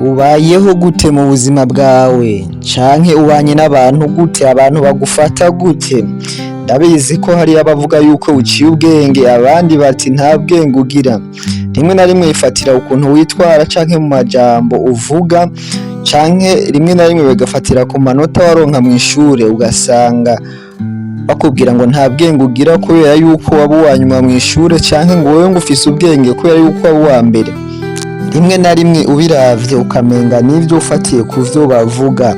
Ubayeho gute mu buzima bwawe canke ubanye n'abantu gute, abantu bagufata gute? Ndabizi ko hariyo abavuga yuko uciye ubwenge, abandi bati nta bwenge ugira. Rimwe na rimwe bifatira ukuntu witwara canke mu majambo uvuga, canke rimwe na rimwe bigafatira ku manota waronka mw'ishure, ugasanga bakubwira ngo nta bwenge ugira kubera yuko waba uwanyuma mw'ishure, canke ngo wewe ngo ufise ubwenge kubera yuko waba uwa mbere. Rimwe na rimwe ubiravye ukamenga nivyo ufatiye kuvyo bavuga,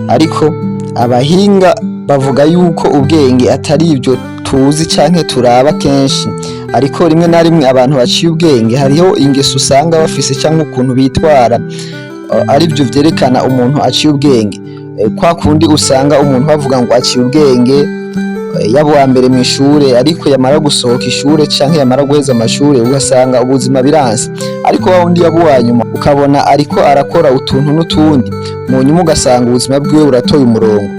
ariko abahinga bavuga yuko ubwenge atari ivyo tuzi canke turaba kenshi, ariko rimwe na rimwe abantu baciye ubwenge hariho ingeso usanga bafise canke ukuntu bitwara, arivyo vyerekana umuntu aciye ubwenge. Kwa kundi usanga umuntu bavuga ngo aciye ubwenge, yaba uwa mbere mw'ishure, ariko yamara gusohoka ishure canke yamara guheza amashure ugasanga ubuzima biranse, ariko wa wundi yaba uwa nyuma ukabona ariko arakora utuntu n'utundi, mu nyuma ugasanga ubuzima bwiwe buratoye umurongo.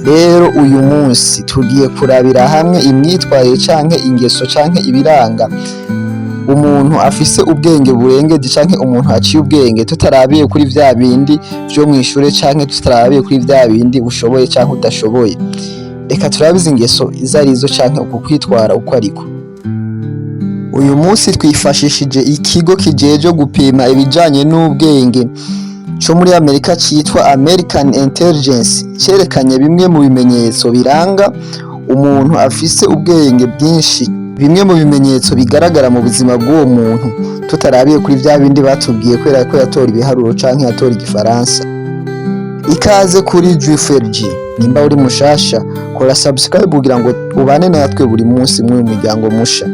Rero uyu munsi tugiye kurabira hamwe imyitwarire canke ingeso canke ibiranga umuntu afise ubwenge burengeje canke umuntu aciye ubwenge, tutarabiye kuri vya bindi vyo mw'ishure canke tutarabiye kuri vya bindi ushoboye canke udashoboye. Reka turabe izi ngeso izo arizo canke uku kwitwara uko ariko. Uyu munsi twifashishije ikigo kijejwe gupima ibijanye n'ubwenge co muri Amerika citwa American Intelligence, cerekanye bimwe mu bimenyetso biranga umuntu afise ubwenge bwinshi, bimwe mu bimenyetso bigaragara mu buzima bw'uwo muntu, tutarabiye kuri vya bindi batubwiye kubera ko yatora ibiharuro canke yatora igifaransa. Ikaze kuri G4G, nimba uri mushasha kora subscribe kugira ngo ubane natwe buri munsi mu muryango musha.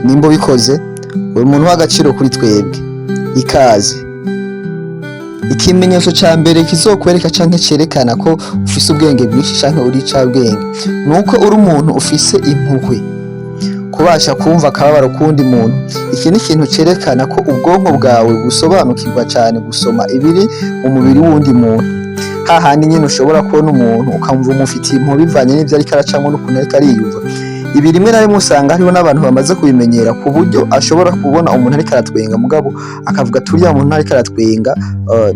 Nimba ubikoze uri umuntu w'agaciro kuri twebwe, ikaze. Ikimenyetso ca mbere kizokwereka canke cerekana ko ufise ubwenge bwinshi canke uri icabwenge, nuko uri umuntu ufise impuhwe, kubasha kumva akababaro k'uwundi muntu. Iki ni ikintu cerekana ko ubwonko bwawe busobanukirwa cane gusoma ibiri mu mubiri w'uwundi muntu. Hahandi nyene ushobora kubona umuntu ukamva umufitiye impuhwe bivanye n'ivyo ariko aracamwo n'ukuntu ariko ariyumva. Ibi rimwe na rimwe usanga hariho n'abantu bamaze kubimenyera ku buryo ashobora kubona umuntu ariko aratwenga mugabo akavuga ati uriya muntu ariko aratwenga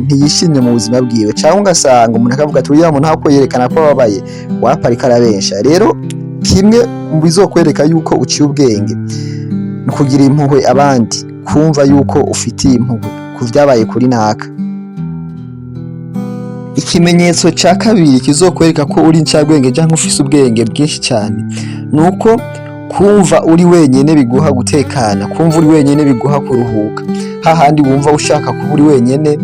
ntiyishimye mu buzima bwiwe, canke ugasanga umuntu akavuga ati uriya muntu ahako yerekana ko ababaye wapa ariko arabensha. Rero kimwe mu bizokwereka yuko uciye ubwenge ni kugira impuhwe abandi, kumva yuko ufitiye impuhwe ku vyabaye kuri naka. Ikimenyetso ca kabiri kizokwereka ko uri incabwenge canke ufise ubwenge bwinshi cane, nuko kumva uri wenyene biguha gutekana, kumva uri wenyene biguha kuruhuka. Hahandi wumva ushaka kuba uri wenyene,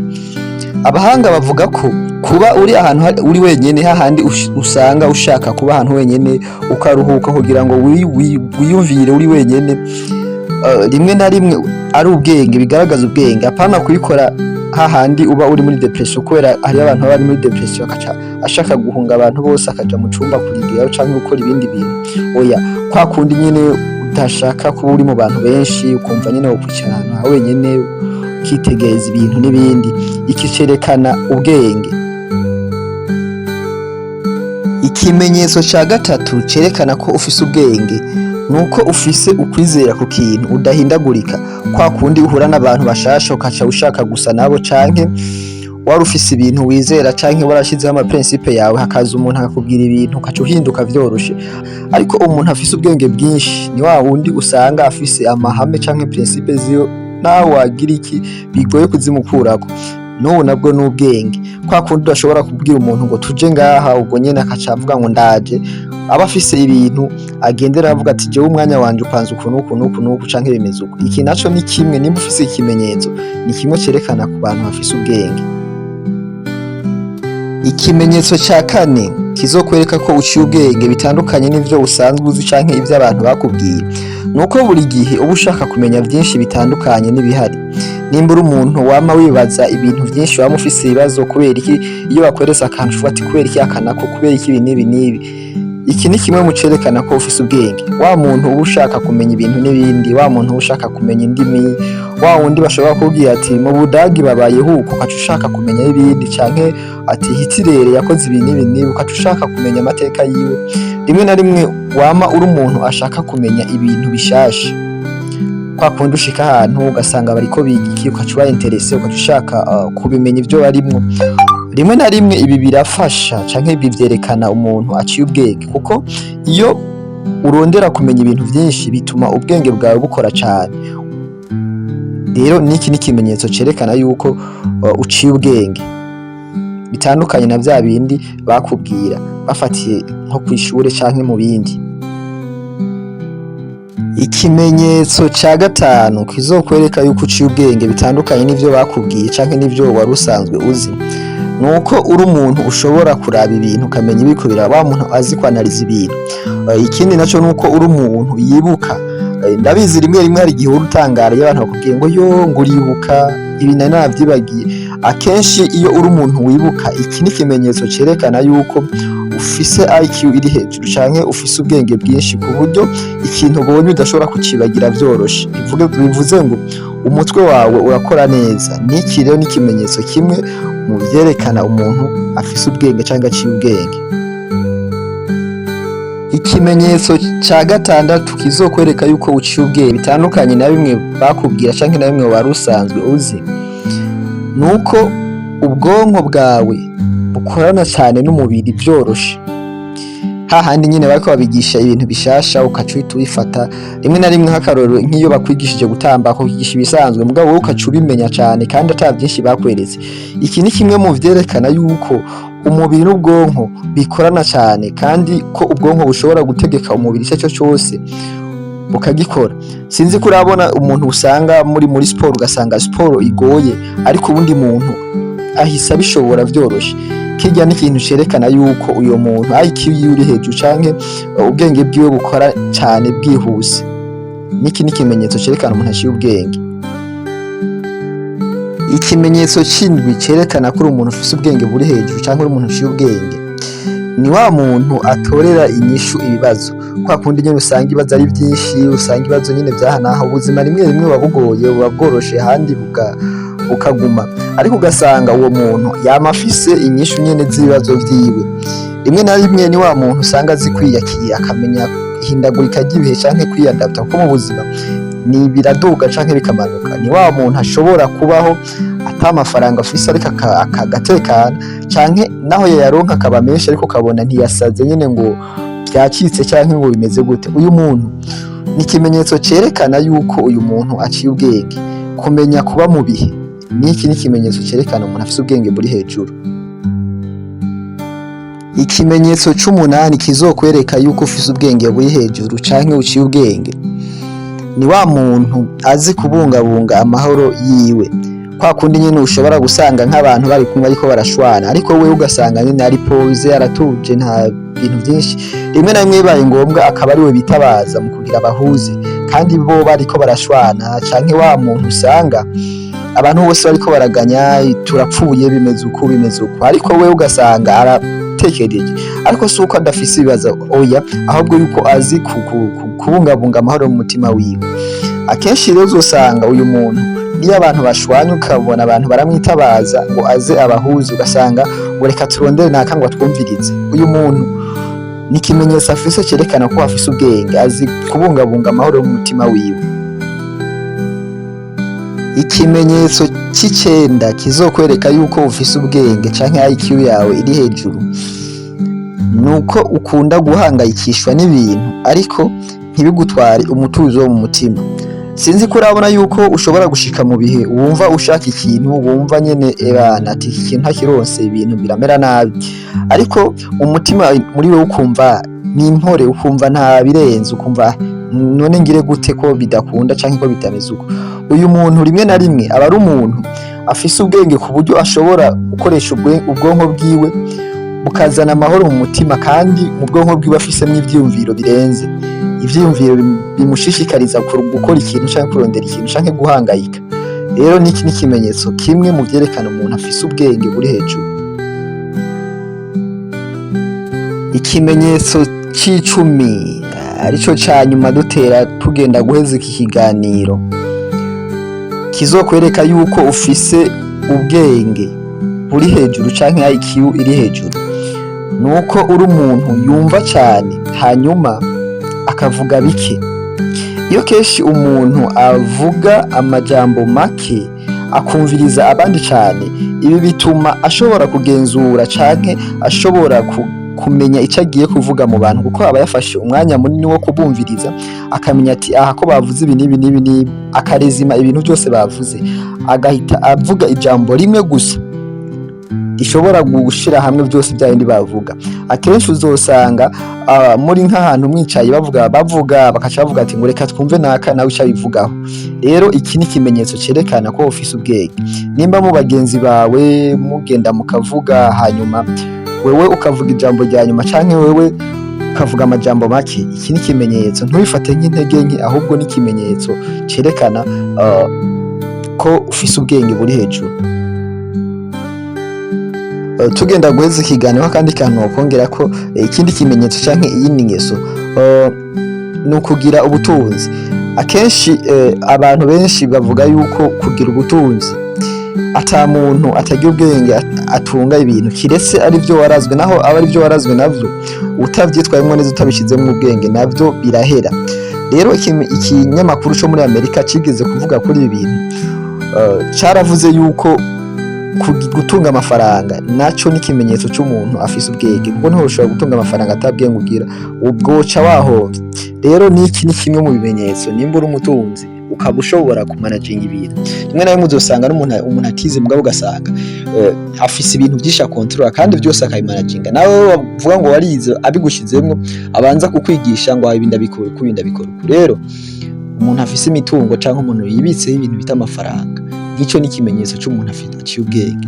abahanga bavuga ko kuba uri ahantu uri wenyene, hahandi usanga ushaka kuba ahantu wenyene ukaruhuka kugira ngo wiyumvire uri wenyene, rimwe na rimwe ari ubwenge, bigaragaza ubwenge, apana kubikora hahandi uba uri muri depression, kubera hariyo abantu baba bari muri depression akaca ashaka guhunga abantu bose akaja mu cumba kurigirayo canke gukora ibindi bintu. Oya, kwa kundi nyene udashaka kuba uri mu bantu benshi, ukumva nyene wokwicara ahantu wenyene ukitegereza ibintu n'ibindi. Iki cerekana ubwenge. Ikimenyetso ca gatatu cerekana ko ufise ubwenge nuko ufise ukwizera ku kintu, udahindagurika. Kwa kundi uhura n'abantu bashasha ukaca ushaka gusa nabo, canke wari ufise ibintu wizera canke warashizeho amaprincipe yawe, hakaza umuntu akakubwira ibintu ukaca uhinduka vyoroshe. Ariko umuntu afise ubwenge bwinshi ni wa wundi usanga afise amahame canke principe ziyo nawe wagira iki bigoye kuzimukurako. N'ubu nabwo n'ubwenge. Kwa kundi udashobora kubwira umuntu ngo tuje ngaha, ubwo nyene akaca avuga ngo ndaje, aba afise ibintu agendera avuga ati jewe umwanya wanje upanze uku canke bimeze uko. Iki naco ni kimwe, nimba ufise ikimenyetso ni kimwe cerekana ku bantu bafise ubwenge. Ikimenyetso ca kane kizokwereka ko uciye ubwenge bitandukanye n'ivyo usanzwe uzi canke ivyo abantu bakubwiye, nuko buri gihe uba ushaka kumenya vyinshi bitandukanye n'ibihari. Nimba uri umuntu wama wibaza ibintu vyinshi, wama ufise ibibazo kubera iki, iyo bakweretse akantu uvuga ati kubera iki akanako, kubera iki ibi n'ibi. Iki ni kimwe mu cerekana ko ufise ubwenge. Wa muntu uba ushaka kumenya ibintu n'ibindi, wa muntu uba ushaka kumenya indimi, wa wundi bashobora kubwira ati mu Budagi babayeho uko, ukaca ushaka kumenya ibindi, canke ati Hitler yakoze ibi n'ibi, ukaca ushaka kumenya amateka yiwe. Rimwe na rimwe wama uri umuntu ashaka kumenya ibintu bishasha. kwa kundi ushika ahantu ugasanga bariko biga iki ukaca uba interese ukaca ushaka kubimenya ivyo barimwo. Rimwe na rimwe ibi birafasha canke ibi vyerekana umuntu aciye ubwenge, kuko iyo urondera kumenya ibintu vyinshi bituma ubwenge bwawe bukora cane. Rero niki ni ikimenyetso cerekana yuko uciye ubwenge, bitandukanye na vya bindi bakubwira bafatiye nko kw'ishure canke mu bindi. Ikimenyetso ca gatanu kizokwereka yuko uciye ubwenge bitandukanye n'ivyo bakubwiye canke n'ivyo wari usanzwe uzi, nuko uri umuntu ushobora kuraba ibintu ukamenya ibiriko biraba, wa muntu azi kwanariza ibintu. Ikindi naco nuko uri umuntu yibuka. Ndabizi rimwe rimwe hari igihe uri utangara iyo abantu bakubwiye ngo yo ngo uribuka ibi nari navyibagiye. Akenshi iyo uri umuntu wibuka, iki ni ikimenyetso cerekana yuko ufise IQ iri hejuru canke ufise ubwenge bwinshi ku buryo ikintu ubonye udashobora kucibagira vyoroshe. Bivuze ngo umutwe wawe urakora neza. Niki rero ni ikimenyetso kimwe mu vyerekana umuntu afise ubwenge canke aciye ubwenge. Ikimenyetso ca gatandatu kizokwereka yuko uciye ubwenge bitandukanye na bimwe bakubwira canke na bimwe wari usanzwe uzi, nuko ubwonko bwawe bukorana cane n'umubiri vyoroshe. Hahandi nyene bariko babigisha ibintu bishasha ukaca uhita ubifata. Rimwe na rimwe nk'akarorero nk'iyo bakwigishije gutamba bakwigisha ibisanzwe mugabo wowe ukaca ubimenya cane kandi ata vyinshi bakweretse. Iki ni kimwe mu vyerekana yuko umubiri n'ubwonko bikorana cane kandi ko ubwonko bushobora gutegeka umubiri ico cose bukagikora. Sinzi ko urabona umuntu usanga muri sport ugasanga sport igoye ariko ubundi muntu ahisa bishobora vyoroshe. Kirya ni ikintu cerekana yuko uyo muntu IQ yiwe iri hejuru canke ubwenge bwiwe bukora cane bwihuse. Niki ni ikimenyetso cerekana umuntu aciye ubwenge. Ikimenyetso c'indwi cerekana ko uri umuntu ufise ubwenge buri hejuru canke uri umuntu aciye ubwenge, ni wa muntu atorera inyishu ibibazo. Kwa kundi nyene usanga ibibazo ari vyinshi, usanga ibibazo nyene vyahanaho, ubuzima rimwe rimwe buba bugoye, buba bworoshe ahandi bukaguma, ariko ugasanga uwo muntu yama afise inyishu nyene z'ibibazo vyiwe. Rimwe na rimwe ni wa muntu usanga azi kwiyakira, akamenya ihindagurika ry'ibihe canke kwiyadapta, kuko mu buzima ni biraduga canke bikamanuka. Ni wa muntu ashobora kubaho ata amafaranga afise ariko akagatekana, canke naho yayaronka akaba menshi ariko ukabona ntiyasaze nyene ngo vyacitse canke ngo bimeze gute. Uyu muntu ni ikimenyetso cerekana yuko uyu muntu aciye ubwenge. Kumenya kuba mu bihe, niki ni ikimenyetso cerekana umuntu afise ubwenge buri hejuru. Ikimenyetso c'umunani kizokwereka yuko ufise ubwenge buri hejuru canke uciye ubwenge, ni wa muntu azi kubungabunga amahoro yiwe. Kwa kundi nyene ushobora gusanga nk'abantu bari kumwe ariko barashwana, ariko wewe ugasanga nyene ari pose, aratuje, nta bintu vyinshi. Rimwe na rimwe bibaye ngombwa akaba ari we bitabaza mu kugira abahuze, kandi bo bariko barashwana. Canke wa muntu usanga abantu bose bariko baraganya, turapfuye, bimeze uku bimeze uku, ariko wewe ugasanga aratekereje, ariko si uko adafise ibibazo, oya, ahubwo yuko azi kubungabunga amahoro mu mutima wiwe. Akenshi rero uzosanga uyu muntu iyo abantu bashwanye ukabona abantu baramwitabaza ngo aze abahuze, ugasanga ngo reka turondere naka ngo atwumvirize. Uyu muntu ni ikimenyetso afise cerekana ko afise ubwenge, azi kubungabunga amahoro mu mutima wiwe. Ikimenyetso c'icenda kizokwereka yuko ufise ubwenge canke IQ yawe iri hejuru, nuko ukunda guhangayikishwa n'ibintu ariko ntibigutware umutuzo wo mu mutima. Sinzi ko urabona yuko ushobora gushika mu bihe wumva ushaka ikintu, wumva nyene ebana ati iki kintu ntakironse ibintu biramera nabi, ariko umutima muri wewe ukumva ni impore, ukumva nta birenze, ukumva none ngire gute ko bidakunda canke ko bitameze uko. Uyu muntu rimwe na rimwe aba ari umuntu afise ubwenge ku buryo ashobora gukoresha ubwonko bwiwe bukazana amahoro mu mutima, kandi mu bwonko bwiwe afisemwo ivyiyumviro birenze, ivyiyumviro bimushishikariza gukora ikintu canke kurondera ikintu canke guhangayika. Rero niki ni ikimenyetso kimwe mu vyerekana umuntu afise ubwenge buri hejuru. Ikimenyetso c'icumi arico ca nyuma dutera tugenda guheza iki kiganiro, kizokwereka yuko ufise ubwenge buri hejuru canke IQ iri hejuru, nuko uri umuntu yumva cane hanyuma akavuga bike. Iyo kenshi umuntu avuga amajambo make akumviriza abandi cane, ibi bituma ashobora kugenzura canke ashobora kumenya ico agiye kuvuga mu bantu, kuko aba yafashe umwanya munini wo kubumviriza, akamenya ati aha ko bavuze ibi n'ibi n'ibi n'ibi, akarezima ibintu vyose bavuze, agahita avuga ijambo rimwe gusa rishobora gushira hamwe vyose vya bindi bavuga. Akenshi uzosanga muri nk'ahantu mwicaye bavuga bakaca bavuga ati ngo reka twumve naka nawe ico abivugaho. Rero iki ni ikimenyetso cerekana ko ufise ubwenge. Nimba mu bagenzi bawe mugenda mukavuga, hanyuma wewe ukavuga ijambo rya nyuma canke wewe ukavuga amajambo make, iki ni ikimenyetso. Ntubifate nk'intege nke, ahubwo ni ikimenyetso cerekana ko ufise ubwenge buri hejuru. Tugenda guheza ikiganiro kandi kantu wokongera ko ikindi kimenyetso canke iyindi ngeso ni ukugira ubutunzi. Akenshi abantu benshi bavuga yuko kugira ubutunzi ata muntu atagira ubwenge atunga ibintu, kiretse ari vyo warazwe, naho aba ari vyo warazwe navyo utavyitwayemwo neza, utabishizemwo ubwenge navyo birahera. Rero ikinyamakuru co muri Amerika cigeze kuvuga kuri ibi bintu, caravuze yuko gutunga amafaranga naco ni ikimenyetso c'umuntu afise ubwenge, kuko ntushobora gutunga amafaranga atabwenge ugira, ubwoca wahomvye. Rero niki ni kimwe mu bimenyetso, nimba uri umutunzi ukaba ushobora kumanaginga ibintu. Rimwe na rimwe uzosanga umuntu atize mugabo ugasanga afise ibintu vyinshi akontrola kandi vyose akabimanaginga. Nawe bavuga ngo warize, abigushizemwo abanza kukwigisha ngo ibi ndabikora uku, ibi ndabikora uku. Rero umuntu afise imitungo canke umuntu yibitseho ibintu bita amafaranga, ico ni ikimenyetso c'umuntu aciye ubwenge.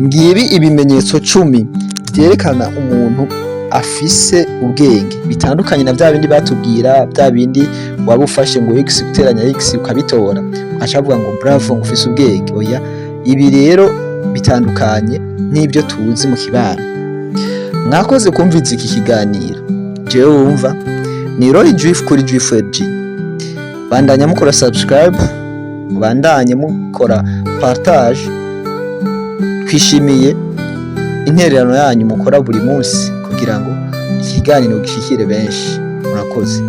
Ngibi ibimenyetso 10 vyerekana umuntu afise ubwenge, bitandukanye na vya bindi batubwira, vya bindi waba ufashe ngo x guteranya x ukabitora ukaca uvuga ngo bravo ngo ufise ubwenge. Oya, ibi rero bitandukanye n'ibyo tuzi mu kibano. Mwakoze kumviza iki kiganiro. Jewe wumva ni Roy Juif kuri Juif FG. Bandanya mukora subscribe, bandanye mukora partage. Twishimiye intererano yanyu mukora buri munsi kugira ngo ikiganiro gishikire benshi. Murakoze.